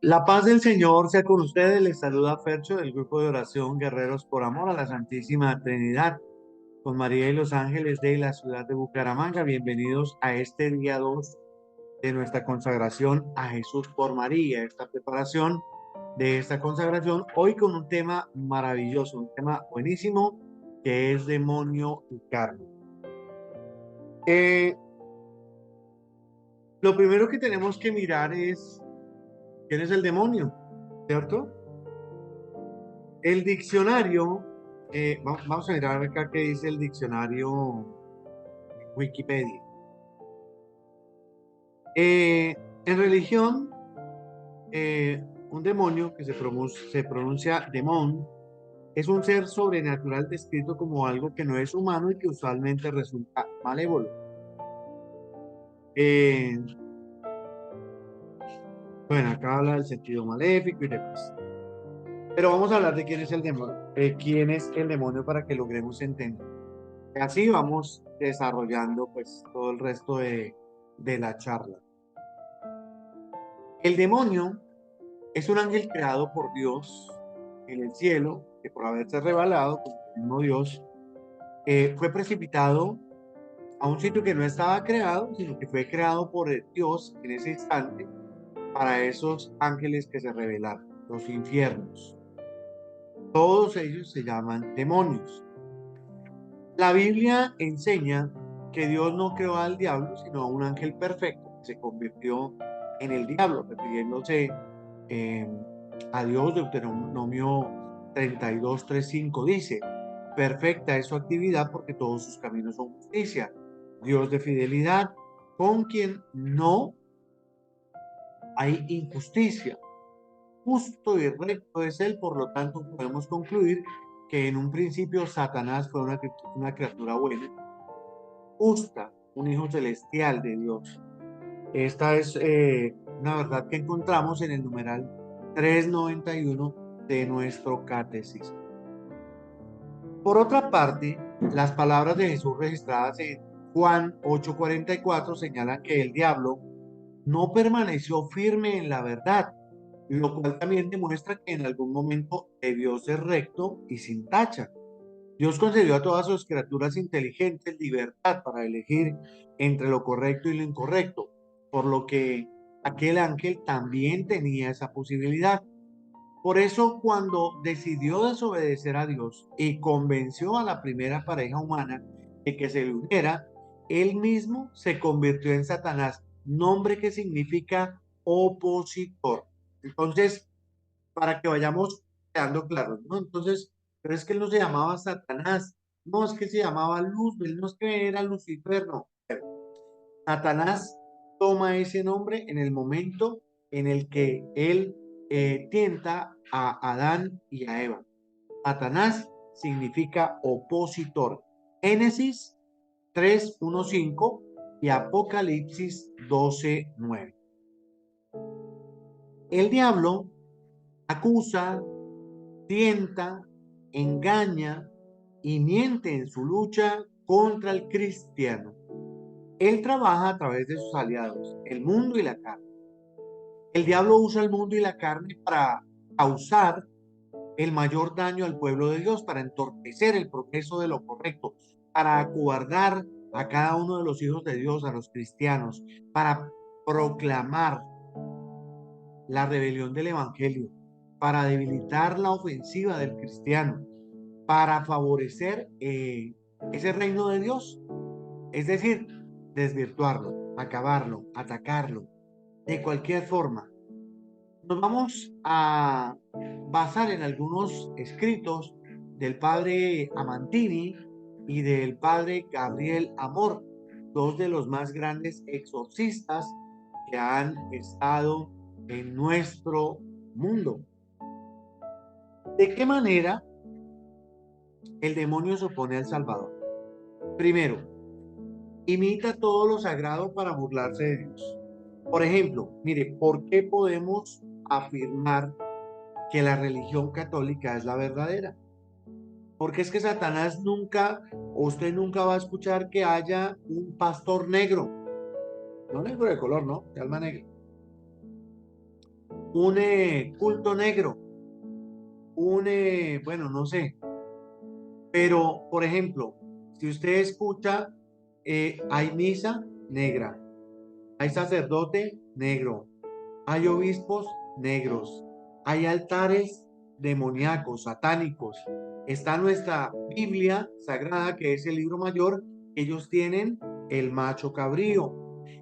La paz del Señor sea con ustedes. Les saluda Fercho del grupo de oración Guerreros por Amor a la Santísima Trinidad, con María y los ángeles de la ciudad de Bucaramanga. Bienvenidos a este día 2 de nuestra consagración a Jesús por María, esta preparación de esta consagración, hoy con un tema maravilloso, un tema buenísimo, que es demonio y carne. Eh, lo primero que tenemos que mirar es quién es el demonio, ¿cierto? El diccionario, vamos a mirar acá qué dice el diccionario Wikipedia. Eh, en religión, un demonio que se pronuncia demon es un ser sobrenatural descrito como algo que no es humano y que usualmente resulta malévolo. Eh, bueno, acá habla del sentido maléfico y demás. Pero vamos a hablar de quién es el demonio, quién es el demonio para que logremos entender. Así vamos desarrollando pues todo el resto de la charla. El demonio es un ángel creado por Dios en el cielo, que por haberse rebelado con el mismo Dios, fue precipitado a un sitio que no estaba creado, sino que fue creado por el Dios en ese instante para esos ángeles que se rebelaron, los infiernos. Todos ellos se llaman demonios. La Biblia enseña que Dios no creó al diablo, sino a un ángel perfecto que se convirtió en el diablo, refiriéndose eh, a Dios. Deuteronomio 32:3-5 dice: perfecta es su actividad porque todos sus caminos son justicia. Dios de fidelidad, con quien no hay injusticia. Justo y recto es él, por lo tanto podemos concluir que en un principio Satanás fue una criatura buena, justa, un hijo celestial de Dios. Esta es una verdad que encontramos en el numeral 391 de nuestro catecismo. Por otra parte, las palabras de Jesús registradas en Juan 8:44 señalan que el diablo no permaneció firme en la verdad, lo cual también demuestra que en algún momento debió ser recto y sin tacha. Dios concedió a todas sus criaturas inteligentes libertad para elegir entre lo correcto y lo incorrecto, por lo que aquel ángel también tenía esa posibilidad. Por eso, cuando decidió desobedecer a Dios y convenció a la primera pareja humana de que se le uniera, él mismo se convirtió en Satanás, nombre que significa opositor. Entonces, para que vayamos quedando claros, ¿no? Entonces, pero es que él no se llamaba Satanás, no es que se llamaba Luzbel, no es que era Lucifer, no. Satanás toma ese nombre en el momento en el que él tienta a Adán y a Eva. Satanás significa opositor. Génesis 3:1-5 y Apocalipsis 12:9. El diablo acusa, tienta, engaña y miente en su lucha contra el cristiano. Él trabaja a través de sus aliados, el mundo y la carne. El diablo usa el mundo y la carne para causar el mayor daño al pueblo de Dios, para entorpecer el progreso de lo correcto, para acobardar a cada uno de los hijos de Dios, a los cristianos, para proclamar la rebelión del evangelio, para debilitar la ofensiva del cristiano, para favorecer ese reino de Dios, es decir, desvirtuarlo, acabarlo, atacarlo, de cualquier forma. Nos vamos a basar en algunos escritos del padre Amantini y del padre Gabriel Amor, dos de los más grandes exorcistas que han estado en nuestro mundo. ¿De qué manera el demonio se opone al Salvador? Primero, imita todo lo sagrado para burlarse de Dios. Por ejemplo, mire, ¿por qué podemos afirmar que la religión católica es la verdadera? Porque es que Satanás nunca, o usted nunca va a escuchar que haya un pastor negro, no negro de color, no, de alma negra. un culto negro, bueno, no sé, pero por ejemplo, si usted escucha, hay misa negra, hay sacerdote negro, hay obispos negros, hay altares demoníacos, satánicos. Está nuestra Biblia sagrada, que es el libro mayor. Ellos tienen el macho cabrío.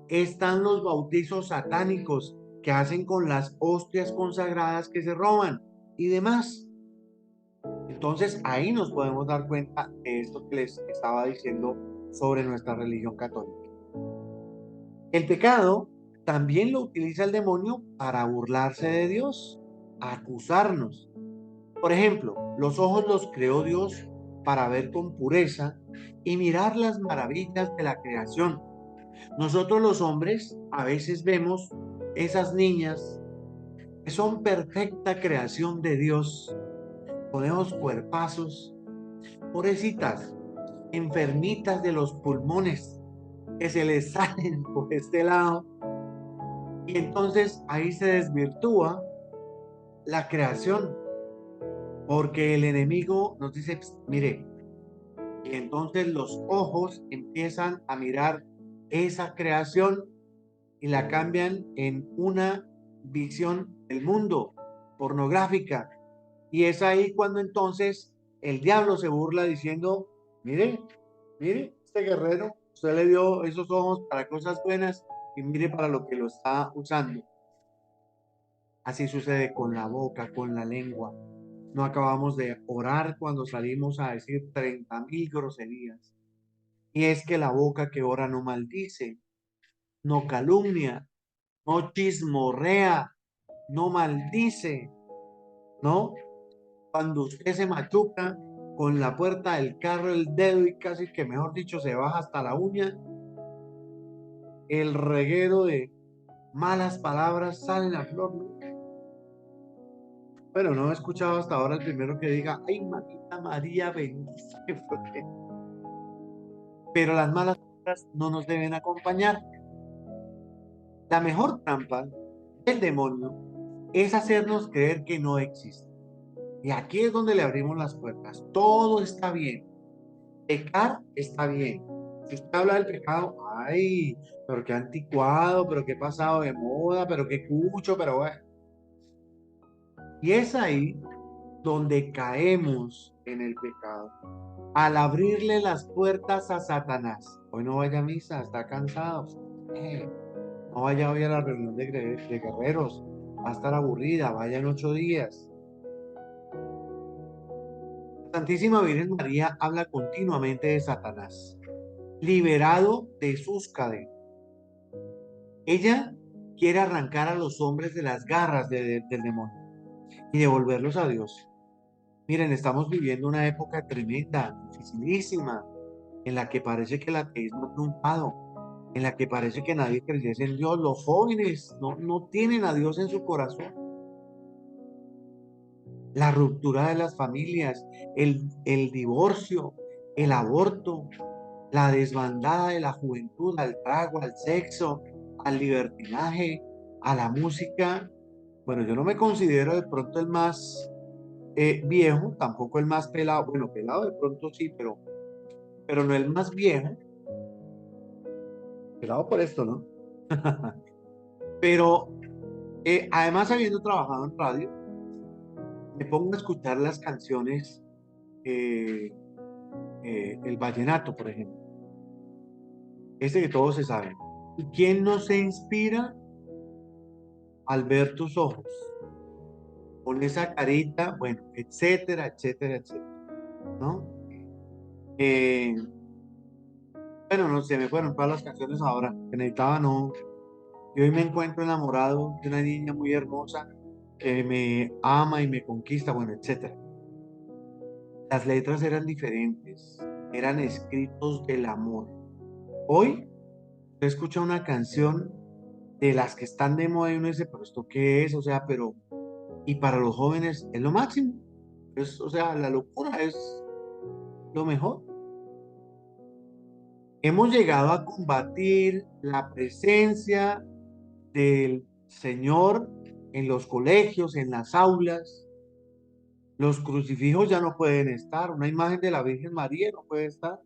Están los bautizos satánicos que hacen con las hostias consagradas que se roban y demás. Entonces ahí nos podemos dar cuenta de esto que les estaba diciendo sobre nuestra religión católica. El pecado también lo utiliza el demonio para burlarse de Dios, acusarnos. Por ejemplo, los ojos los creó Dios para ver con pureza y mirar las maravillas de la creación. Nosotros los hombres a veces vemos esas niñas que son perfecta creación de Dios, ponemos cuerpazos, pobrecitas, enfermitas de los pulmones que se les salen por este lado. Y entonces ahí se desvirtúa la creación, porque el enemigo nos dice, mire, y entonces los ojos empiezan a mirar esa creación y la cambian en una visión del mundo pornográfica. Y es ahí cuando entonces el diablo se burla diciendo, mire, mire, este guerrero, usted le dio esos ojos para cosas buenas y mire para lo que lo está usando. Así sucede con la boca, con la lengua. No acabamos de orar cuando salimos a decir 30.000 groserías. Y es que la boca que ora no maldice, no calumnia, no chismorrea, no maldice, ¿no? Cuando usted se machuca con la puerta del carro, el dedo y casi que, mejor dicho, se baja hasta la uña, el reguero de malas palabras sale a flor, ¿no? Bueno, no he escuchado hasta ahora el primero que diga, ay, mamita María, bendice, pero las malas palabras no nos deben acompañar. La mejor trampa del demonio es hacernos creer que no existe. Y aquí es donde le abrimos las puertas. Todo está bien. Pecar está bien. Si usted habla del pecado, ay, pero qué anticuado, pero qué pasado de moda, pero qué cucho, pero bueno. Y es ahí donde caemos en el pecado. Al abrirle las puertas a Satanás. Hoy no vaya a misa, está cansado. Eh, no vaya hoy a la reunión de guerreros. Va a estar aburrida, vaya en 8 días. La Santísima Virgen María habla continuamente de Satanás, liberado de sus cadenas. Ella quiere arrancar a los hombres de las garras del demonio y devolverlos a Dios. Miren, estamos viviendo una época tremenda, dificilísima, en la que parece que el ateísmo ha triunfado, en la que parece que nadie creyese en Dios. Los jóvenes no tienen a Dios en su corazón. La ruptura de las familias, el divorcio, el aborto, la desbandada de la juventud al trago, al sexo, al libertinaje, a la música. Bueno, yo no me considero de pronto el más viejo, tampoco el más pelado. Bueno, pelado de pronto sí, pero no el más viejo. Pelado por esto, ¿no? Pero además, habiendo trabajado en radio, me pongo a escuchar las canciones, eh, el vallenato, por ejemplo, ese que todos se saben. ¿Y quién no se inspira al ver tus ojos? Con esa carita, bueno, etcétera, etcétera, etcétera, ¿no? Eh, bueno, no se me fueron todas las canciones ahora, que necesitaba, no. Y hoy me encuentro enamorado de una niña muy hermosa que me ama y me conquista, bueno, etcétera. Las letras eran diferentes, eran escritos del amor. Hoy usted escucha una canción de las que están de moda y uno dice, pero ¿esto qué es? O sea, pero, y para los jóvenes es lo máximo. O sea, la locura es lo mejor. Hemos llegado a combatir la presencia del Señor en los colegios, en las aulas. Los crucifijos ya no pueden estar, una imagen de la Virgen María no puede estar,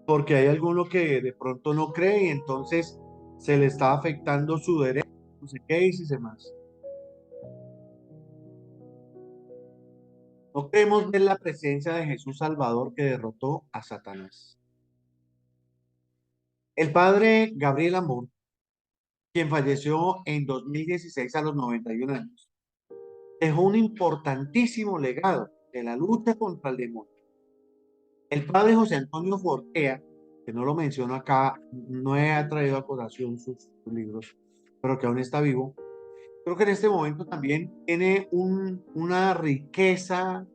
porque hay alguno que de pronto no cree y entonces se le está afectando su derecho, no sé qué y si se más. No queremos ver la presencia de Jesús Salvador que derrotó a Satanás. El padre Gabriel Amor, quien falleció en 2016 a los 91 años, dejó un importantísimo legado de la lucha contra el demonio. El padre José Antonio Fortea, que no lo menciono acá, no he traído a colación sus libros, pero que aún está vivo, creo que en este momento también tiene una riqueza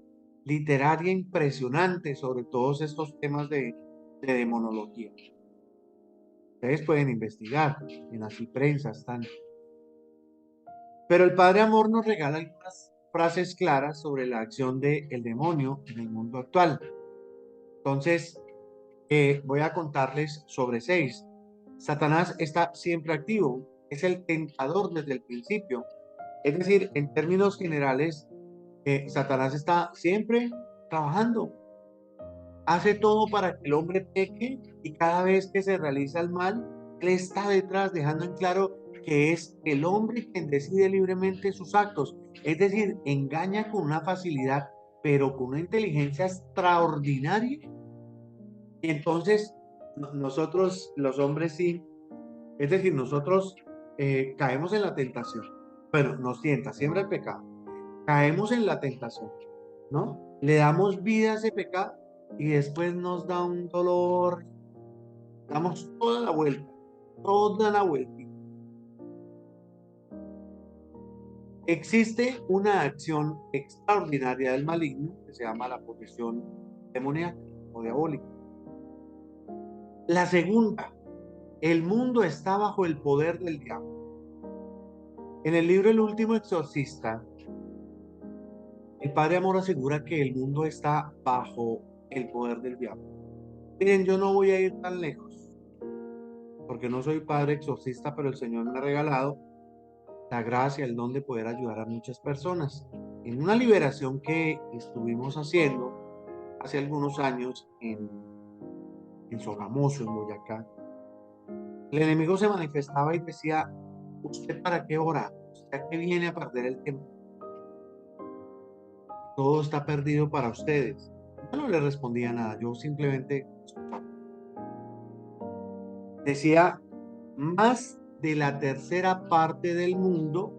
literaria impresionante sobre todos estos temas de demonología. Ustedes pueden investigar, en las prensas están. Pero el Padre Amor nos regala algunas frases claras sobre la acción del demonio en el mundo actual. Entonces, voy a contarles sobre 6. Satanás está siempre activo, es el tentador desde el principio. Es decir, en términos generales, Satanás está siempre trabajando. Hace todo para que el hombre peque y cada vez que se realiza el mal, él está detrás, dejando en claro que es el hombre quien decide libremente sus actos. Es decir, engaña con una facilidad, pero con una inteligencia extraordinaria. Y entonces nosotros, los hombres, sí, es decir, nosotros caemos en la tentación. Bueno, nos tienta siempre el pecado. Caemos en la tentación, ¿no? Le damos vida a ese pecado y después nos da un dolor. Damos toda la vuelta, toda la vuelta. Existe una acción extraordinaria del maligno que se llama la posesión demoníaca o diabólica. La segunda, el mundo está bajo el poder del diablo. En el libro El último exorcista, el Padre Amor asegura que el mundo está bajo el poder del diablo. Miren, yo no voy a ir tan lejos, porque no soy padre exorcista, pero el Señor me ha regalado la gracia, el don de poder ayudar a muchas personas. En una liberación que estuvimos haciendo hace algunos años en Sogamoso, en Boyacá, el enemigo se manifestaba y decía: ¿usted para qué ora? ¿Usted a qué viene a perder el tiempo? Todo está perdido para ustedes. Yo no le respondía nada, yo simplemente decía: más de la tercera parte del mundo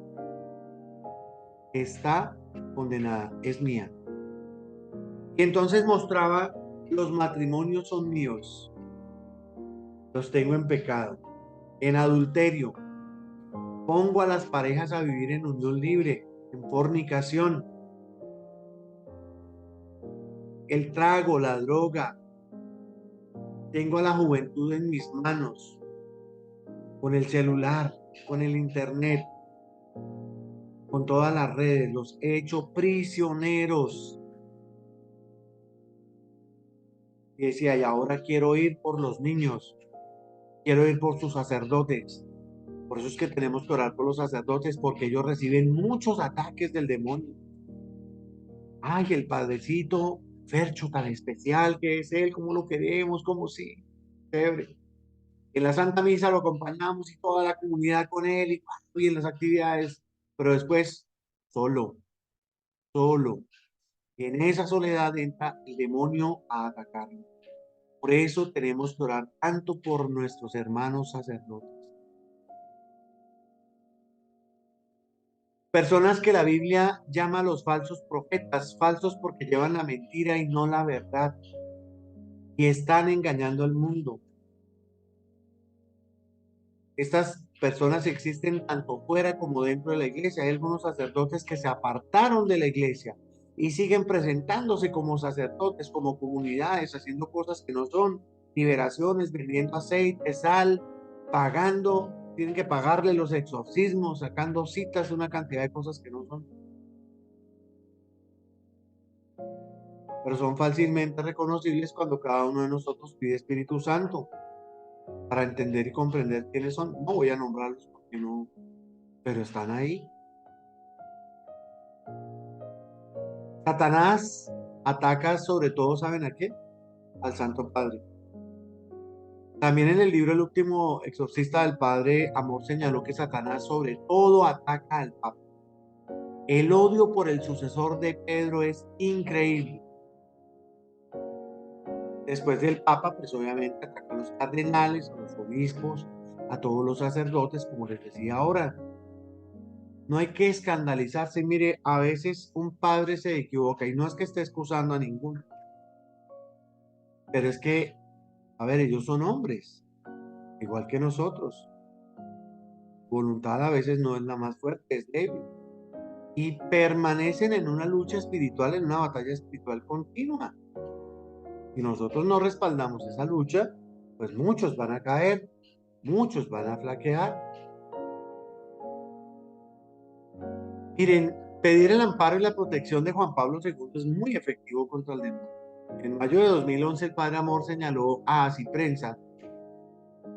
está condenada, es mía. Y entonces mostraba: los matrimonios son míos, los tengo en pecado, en adulterio, pongo a las parejas a vivir en unión libre, en fornicación, el trago, la droga, tengo a la juventud en mis manos, con el celular, con el internet, con todas las redes, los he hecho prisioneros. Y decía: y ahora quiero ir por los niños, quiero ir por sus sacerdotes. Por eso es que tenemos que orar por los sacerdotes, porque ellos reciben muchos ataques del demonio. Ay, el padrecito Fercho tan especial que es él, cómo lo queremos, como sí, chévere. En la Santa Misa lo acompañamos y toda la comunidad con él y en las actividades, pero después solo, solo. Y en esa soledad entra el demonio a atacarlo. Por eso tenemos que orar tanto por nuestros hermanos sacerdotes. Personas que la Biblia llama a los falsos profetas, falsos porque llevan la mentira y no la verdad, y están engañando al mundo. Estas personas existen tanto fuera como dentro de la iglesia. Hay algunos sacerdotes que se apartaron de la iglesia y siguen presentándose como sacerdotes, como comunidades, haciendo cosas que no son, liberaciones, vendiendo aceite, sal, pagando, tienen que pagarle los exorcismos, sacando citas, una cantidad de cosas que no son. Pero son fácilmente reconocibles cuando cada uno de nosotros pide Espíritu Santo para entender y comprender quiénes son. No voy a nombrarlos porque no. pero están ahí. Satanás ataca sobre todo, ¿saben a qué? Al Santo Padre. También en el libro El último exorcista del Padre Amor señaló que Satanás sobre todo ataca al Papa. El odio por el sucesor de Pedro es increíble. Después del Papa, pues obviamente ataca a los cardenales, a los obispos, a todos los sacerdotes, como les decía ahora. No hay que escandalizarse. Mire, a veces un padre se equivoca y no es que esté excusando a ninguno, pero es que, a ver, ellos son hombres, igual que nosotros. Voluntad a veces no es la más fuerte, es débil. Y permanecen en una lucha espiritual, en una batalla espiritual continua. Si nosotros no respaldamos esa lucha, pues muchos van a caer, muchos van a flaquear. Miren, pedir el amparo y la protección de Juan Pablo II es muy efectivo contra el demonio. En mayo de 2011, el padre Amor señaló a Así Prensa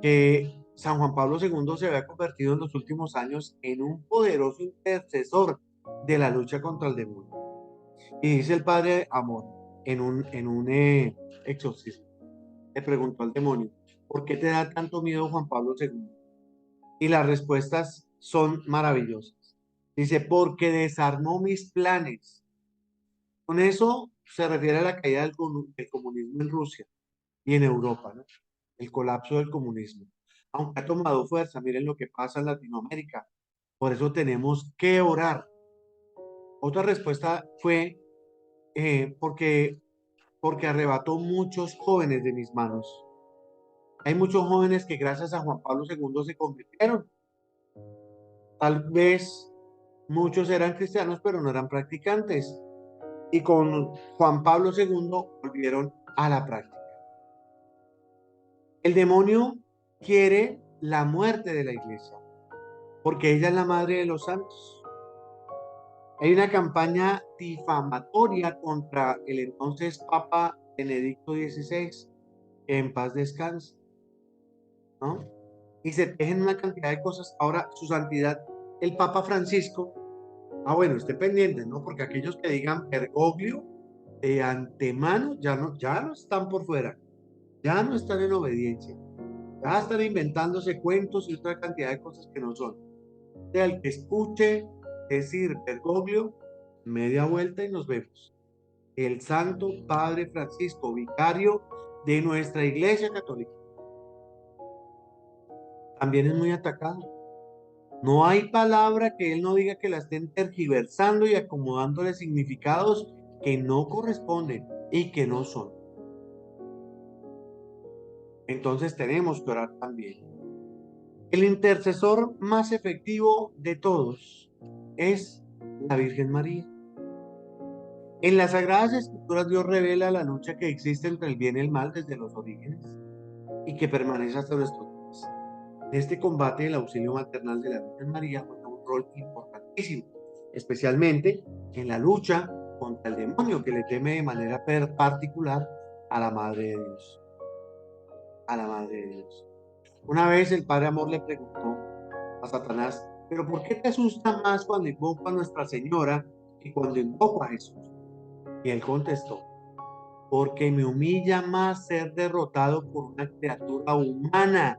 que San Juan Pablo II se había convertido en los últimos años en un poderoso intercesor de la lucha contra el demonio. Y dice el padre Amor en un exorcismo, le preguntó al demonio, ¿por qué te da tanto miedo Juan Pablo II? Y las respuestas son maravillosas. Dice, porque desarmó mis planes. Con eso se refiere a la caída del comunismo en Rusia y en Europa, ¿no? El colapso del comunismo. Aunque ha tomado fuerza, miren lo que pasa en Latinoamérica. Por eso tenemos que orar. Otra respuesta fue porque arrebató muchos jóvenes de mis manos. Hay muchos jóvenes que gracias a Juan Pablo II se convirtieron. Tal vez muchos eran cristianos, pero no eran practicantes. Y con Juan Pablo II volvieron a la práctica. El demonio quiere la muerte de la iglesia, porque ella es la madre de los santos. Hay una campaña difamatoria contra el entonces Papa Benedicto XVI, que en paz descanse, ¿no? Y se tejen una cantidad de cosas. Ahora, su santidad, el Papa Francisco, bueno, esté pendiente, ¿no? Porque aquellos que digan Bergoglio, de antemano, ya no están por fuera, ya no están en obediencia, ya están inventándose cuentos y otra cantidad de cosas que no son. Sea el que escuche decir Bergoglio, media vuelta y nos vemos. El Santo Padre Francisco, vicario de nuestra Iglesia Católica, también es muy atacado. No hay palabra que él no diga que la estén tergiversando y acomodándole significados que no corresponden y que no son. Entonces tenemos que orar también. El intercesor más efectivo de todos es la Virgen María. En las Sagradas Escrituras Dios revela la lucha que existe entre el bien y el mal desde los orígenes y que permanece hasta nuestros días. En este combate el auxilio maternal de la Virgen María juega un rol importantísimo, especialmente en la lucha contra el demonio que le teme de manera particular a la Madre de Dios. A la Madre de Dios. Una vez el Padre Amor le preguntó a Satanás, ¿pero por qué te asusta más cuando invoco a Nuestra Señora que cuando invoco a Jesús? Y él contestó, porque me humilla más ser derrotado por una criatura humana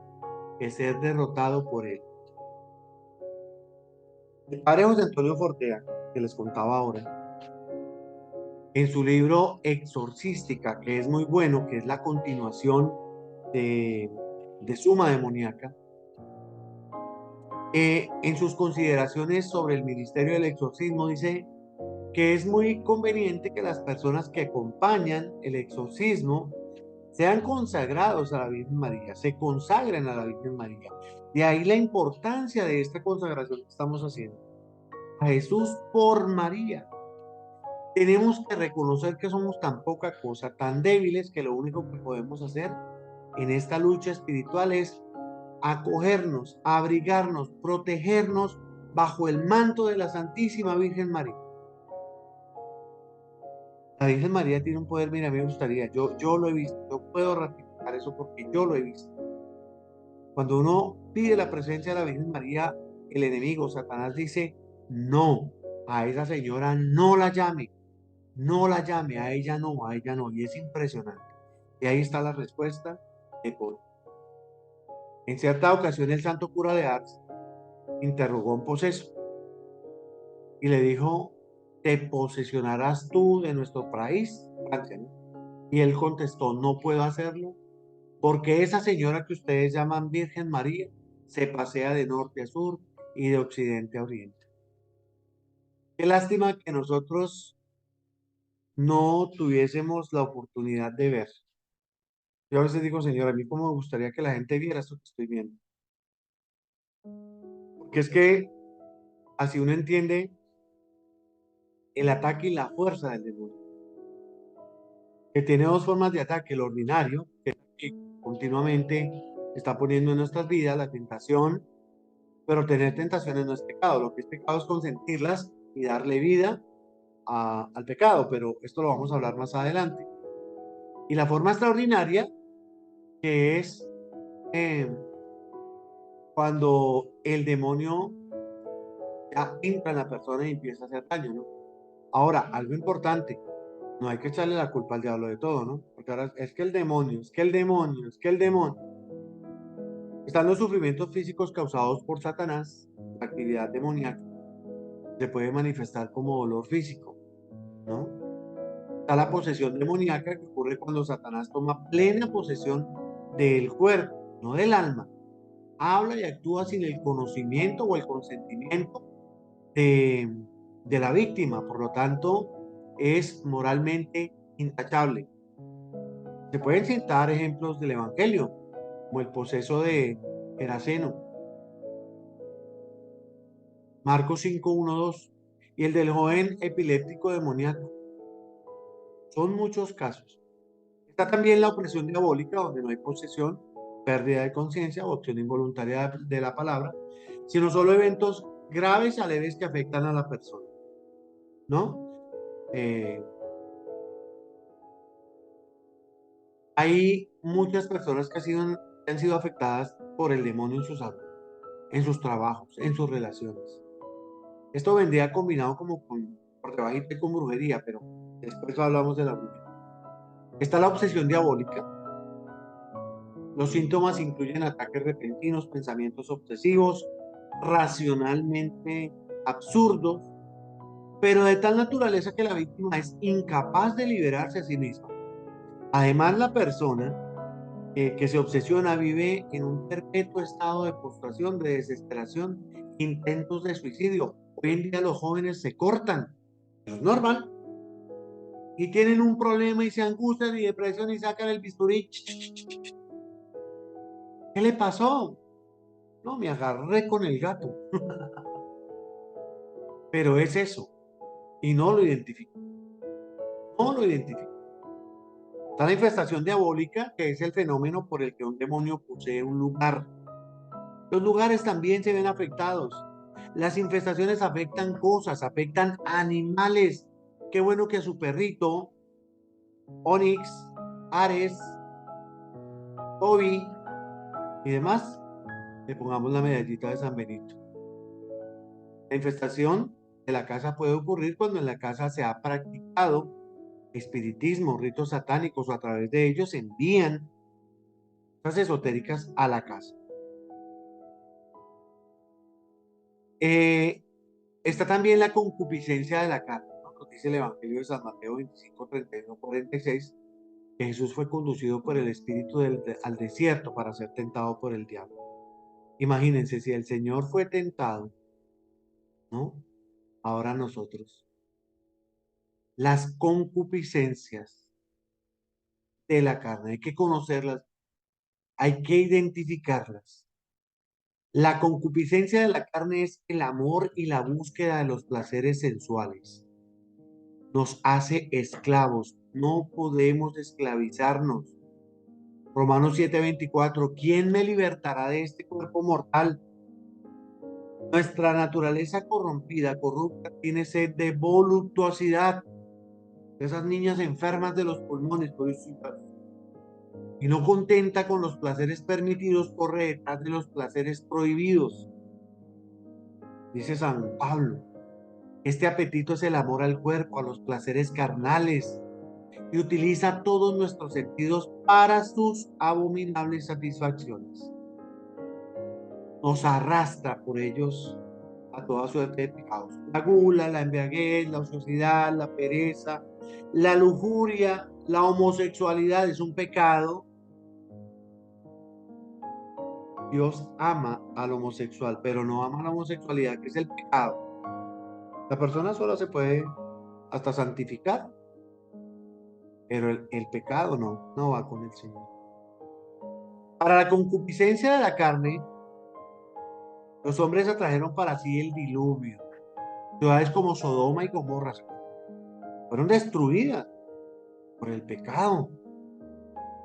que ser derrotado por él. El padre José Antonio Fortea, que les contaba ahora, en su libro Exorcística, que es muy bueno, que es la continuación de, Suma Demoníaca, en sus consideraciones sobre el ministerio del exorcismo, dice que es muy conveniente que las personas que acompañan el exorcismo sean consagrados a la Virgen María, se consagren a la Virgen María. De ahí la importancia de esta consagración que estamos haciendo. A Jesús por María. Tenemos que reconocer que somos tan poca cosa, tan débiles, que lo único que podemos hacer en esta lucha espiritual es acogernos, abrigarnos, protegernos bajo el manto de la Santísima Virgen María. La Virgen María tiene un poder, mira, a mí me gustaría, yo lo he visto, yo puedo ratificar eso porque yo lo he visto. Cuando uno pide la presencia de la Virgen María, el enemigo, Satanás, dice, no, a esa señora no la llame, no la llame, a ella no, a ella no. Y es impresionante. Y ahí está la respuesta de Paul. En cierta ocasión, el santo cura de Ars interrogó a un poseso y le dijo, ¿te posesionarás tú de nuestro país, Francia, ¿no? Y él contestó, no puedo hacerlo, porque esa señora que ustedes llaman Virgen María se pasea de norte a sur y de occidente a oriente. Qué lástima que nosotros no tuviésemos la oportunidad de ver. Yo a veces digo, Señor, a mí como me gustaría que la gente viera esto que estoy viendo. Porque es que así uno entiende el ataque y la fuerza del demonio. Que tiene dos formas de ataque, el ordinario, que continuamente está poniendo en nuestras vidas la tentación, pero tener tentaciones no es pecado. Lo que es pecado es consentirlas y darle vida al pecado, pero esto lo vamos a hablar más adelante. Y la forma extraordinaria, que es eh, cuando el demonio ya entra en la persona y empieza a hacer daño, ¿no? Ahora, algo importante, no hay que echarle la culpa al diablo de todo, ¿no? Porque ahora es que el demonio, es que el demonio, es que el demonio. Están los sufrimientos físicos causados por Satanás, la actividad demoníaca, se puede manifestar como dolor físico, ¿no? Está la posesión demoníaca que ocurre cuando Satanás toma plena posesión del cuerpo, no del alma. Habla y actúa sin el conocimiento o el consentimiento de, de la víctima, por lo tanto, es moralmente intachable. Se pueden citar ejemplos del Evangelio, como el poseso de Geraseno, Marcos 5, 1, 2, y el del joven epiléptico demoníaco. Son muchos casos. Está también la opresión diabólica, donde no hay posesión, pérdida de conciencia o opción involuntaria de la palabra, sino solo eventos graves a leves que afectan a la persona, ¿no? Eh, hay muchas personas que han sido afectadas por el demonio en su salud, en sus trabajos, en sus relaciones. Esto vendría combinado como con, por debajito y con brujería, pero después hablamos de la brujería. Está la obsesión diabólica. Los síntomas incluyen ataques repentinos, pensamientos obsesivos, racionalmente absurdos, pero de tal naturaleza que la víctima es incapaz de liberarse a sí misma. Además, la persona que se obsesiona vive en un perpetuo estado de postración, de desesperación, intentos de suicidio. Hoy en día los jóvenes se cortan, eso es normal, y tienen un problema y se angustian y depresión y sacan el bisturí. ¿Qué le pasó? No, me agarré con el gato. Pero es eso, y no lo identifico, no lo identifico. Está la infestación diabólica, que es el fenómeno por el que un demonio posee un lugar. Los lugares también se ven afectados. Las infestaciones afectan cosas, afectan animales. Qué bueno que a su perrito, Onix, Ares, Toby y demás, le pongamos la medallita de San Benito. La infestación de la casa puede ocurrir cuando en la casa se ha practicado espiritismo, ritos satánicos o a través de ellos se envían cosas esotéricas a la casa. Eh, Está también la concupiscencia de la carne, ¿no? Nos dice el Evangelio de San Mateo 25, 31, 46, que Jesús fue conducido por el Espíritu al desierto para ser tentado por el diablo. Imagínense, si el Señor fue tentado, ¿no? Ahora nosotros. Las concupiscencias de la carne, hay que conocerlas, hay que identificarlas. La concupiscencia de la carne es el amor y la búsqueda de los placeres sensuales. Nos hace esclavos. No podemos esclavizarnos. Romanos 7:24. ¿Quién me libertará de este cuerpo mortal? Nuestra naturaleza corrompida, corrupta, tiene sed de voluptuosidad. Esas niñas enfermas de los pulmones, pobrecitas, y no contenta con los placeres permitidos, corre detrás de los placeres prohibidos. Dice San Pablo, este apetito es el amor al cuerpo, a los placeres carnales, y utiliza todos nuestros sentidos para sus abominables satisfacciones. Nos arrastra por ellos a toda suerte de pecados. La gula, la embriaguez, la ociosidad, la pereza, la lujuria, la homosexualidad es un pecado. Dios ama al homosexual, pero no ama la homosexualidad, que es el pecado. La persona sola se puede hasta santificar, pero el pecado no va con el Señor. Para la concupiscencia de la carne, los hombres atrajeron para sí el diluvio. Ciudades como Sodoma y Gomorra fueron destruidas por el pecado.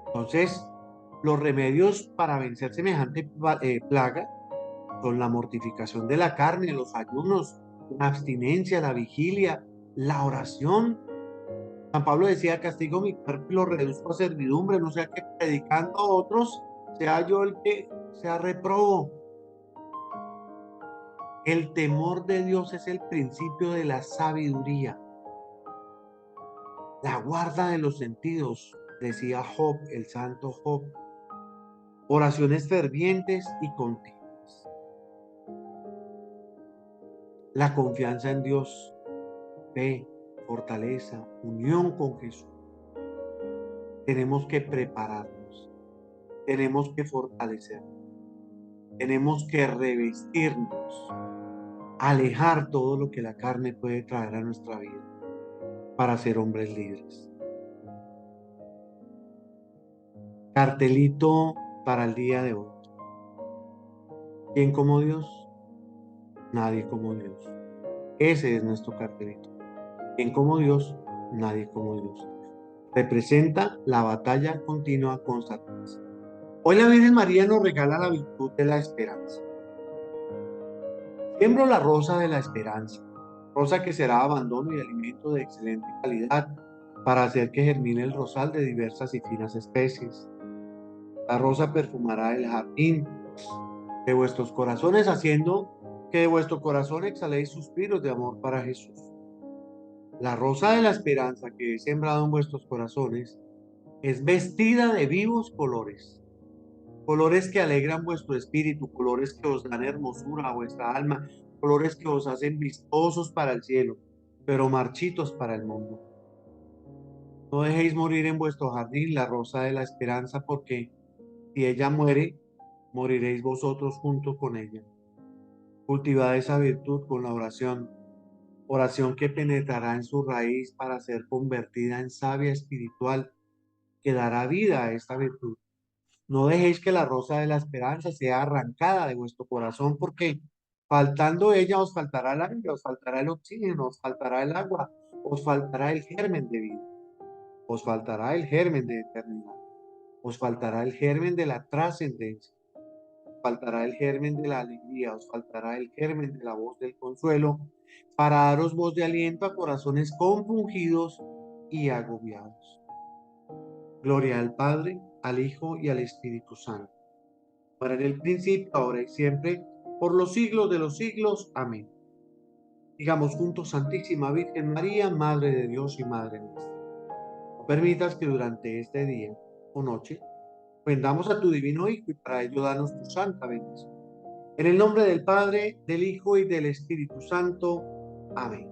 Entonces, los remedios para vencer semejante plaga son la mortificación de la carne, los ayunos, la abstinencia, la vigilia, la oración. San Pablo decía, castigo mi cuerpo y lo reduzco a servidumbre, no sea que predicando a otros sea yo el que sea reprobo. El temor de Dios es el principio de la sabiduría, la guarda de los sentidos, decía Job, el santo Job. Oraciones fervientes y continuas. La confianza en Dios, fe, fortaleza, unión con Jesús. Tenemos que prepararnos, tenemos que fortalecernos, tenemos que revestirnos, alejar todo lo que la carne puede traer a nuestra vida para ser hombres libres. Cartelito para el día de hoy. ¿Quién como Dios? Nadie como Dios. Ese es nuestro cartelito. ¿Quién como Dios? Nadie como Dios. Representa la batalla continua con Satanás. Hoy la Virgen María nos regala la virtud de la esperanza. Siembro la rosa de la esperanza, rosa que será abandono y alimento de excelente calidad para hacer que germine el rosal de diversas y finas especies. La rosa perfumará el jardín de vuestros corazones, haciendo que de vuestro corazón exhaléis suspiros de amor para Jesús. La rosa de la esperanza que he sembrado en vuestros corazones es vestida de vivos colores, colores que alegran vuestro espíritu, colores que os dan hermosura a vuestra alma, colores que os hacen vistosos para el cielo, pero marchitos para el mundo. No dejéis morir en vuestro jardín la rosa de la esperanza, porque si ella muere, moriréis vosotros junto con ella. Cultivad esa virtud con la oración, oración que penetrará en su raíz para ser convertida en savia espiritual que dará vida a esta virtud. No dejéis que la rosa de la esperanza sea arrancada de vuestro corazón, porque faltando ella os faltará el aire, os faltará el oxígeno, os faltará el agua, os faltará el germen de vida, os faltará el germen de eternidad, os faltará el germen de la trascendencia, os faltará el germen de la alegría, os faltará el germen de la voz del consuelo, para daros voz de aliento a corazones compungidos y agobiados. Gloria al Padre, al Hijo y al Espíritu Santo, para en el principio, ahora y siempre, por los siglos de los siglos. Amén. Digamos juntos, Santísima Virgen María, Madre de Dios y Madre nuestra. No permitas que durante este día o noche ofendamos a tu divino Hijo, y para ello danos tu santa bendición. En el nombre del Padre, del Hijo y del Espíritu Santo. Amén.